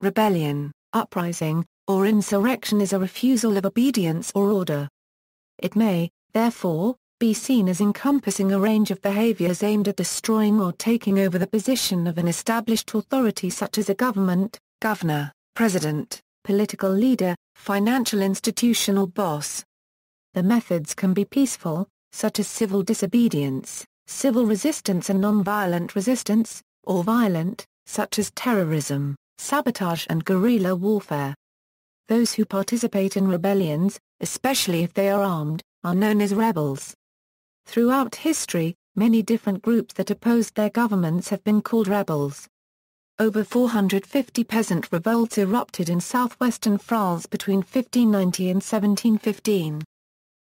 rebellion, uprising, or insurrection is a refusal of obedience or order. It may, therefore, be seen as encompassing a range of behaviors aimed at destroying or taking over the position of an established authority such as a government, governor, president, political leader, financial institution or boss. The methods can be peaceful, such as civil disobedience, civil resistance and nonviolent resistance, or violent, such as terrorism, sabotage and guerrilla warfare. Those who participate in rebellions, especially if they are armed, are known as rebels. Throughout history, many different groups that opposed their governments have been called rebels. Over 450 peasant revolts erupted in southwestern France between 1590 and 1715.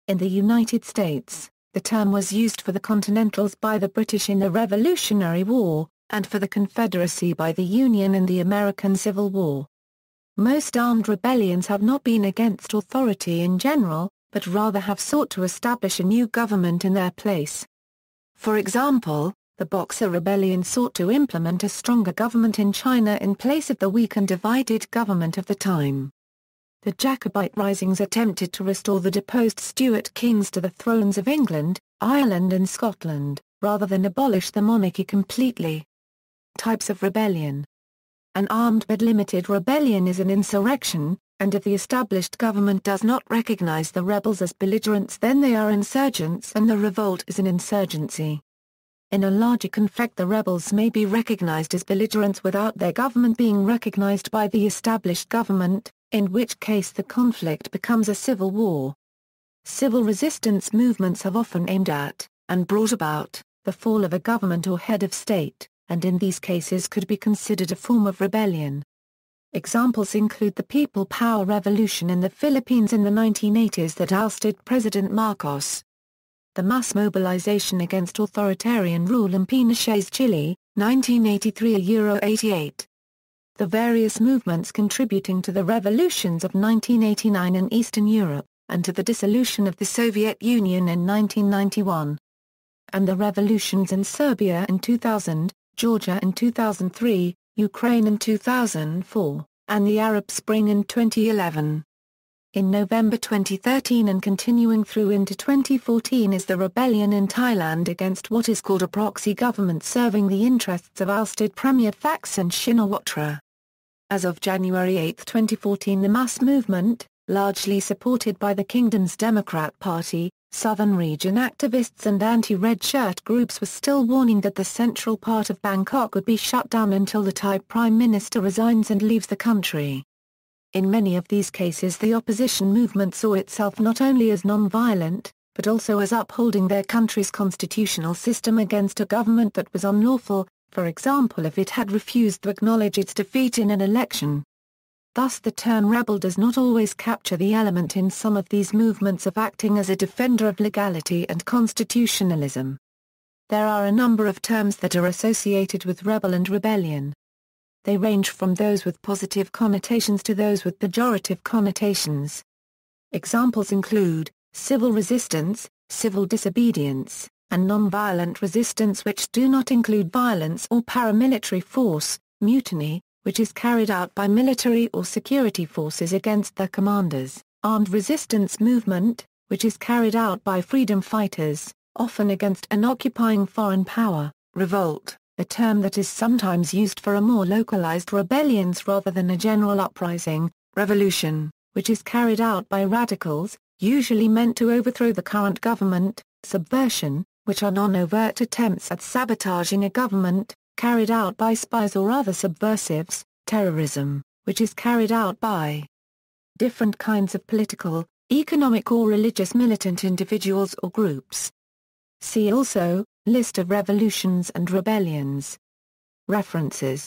In the United States, the term was used for the Continentals by the British in the Revolutionary War, and for the Confederacy by the Union in the American Civil War. Most armed rebellions have not been against authority in general, but rather have sought to establish a new government in their place. For example, the Boxer Rebellion sought to implement a stronger government in China in place of the weak and divided government of the time. The Jacobite Risings attempted to restore the deposed Stuart kings to the thrones of England, Ireland and Scotland, rather than abolish the monarchy completely. Types of rebellion. An armed but limited rebellion is an insurrection, and if the established government does not recognize the rebels as belligerents then they are insurgents and the revolt is an insurgency. In a larger conflict the rebels may be recognized as belligerents without their government being recognized by the established government, in which case the conflict becomes a civil war. Civil resistance movements have often aimed at, and brought about, the fall of a government or head of state, and in these cases could be considered a form of rebellion. Examples include the People Power Revolution in the Philippines in the 1980s that ousted President Marcos. The mass mobilization against authoritarian rule in Pinochet's Chile, 1983–88. The various movements contributing to the revolutions of 1989 in Eastern Europe, and to the dissolution of the Soviet Union in 1991. And the revolutions in Serbia in 2000, Georgia in 2003, Ukraine in 2004, and the Arab Spring in 2011. In November 2013 and continuing through into 2014 is the rebellion in Thailand against what is called a proxy government serving the interests of ousted Premier Thaksin Shinawatra. As of January 8, 2014 the mass movement, largely supported by the kingdom's Democrat Party, Southern Region activists and anti-red shirt groups was still warning that the central part of Bangkok would be shut down until the Thai Prime Minister resigns and leaves the country. In many of these cases the opposition movement saw itself not only as non-violent, but also as upholding their country's constitutional system against a government that was unlawful, for example if it had refused to acknowledge its defeat in an election. Thus the term rebel does not always capture the element in some of these movements of acting as a defender of legality and constitutionalism. There are a number of terms that are associated with rebel and rebellion. They range from those with positive connotations to those with pejorative connotations. Examples include civil resistance, civil disobedience, and nonviolent resistance which do not include violence or paramilitary force, mutiny, which is carried out by military or security forces against their commanders, armed resistance movement, which is carried out by freedom fighters, often against an occupying foreign power, revolt, a term that is sometimes used for a more localized rebellions rather than a general uprising, revolution, which is carried out by radicals, usually meant to overthrow the current government, subversion, which are non-overt attempts at sabotaging a government, carried out by spies or other subversives, terrorism, which is carried out by different kinds of political, economic or religious militant individuals or groups. See also, List of revolutions and rebellions. References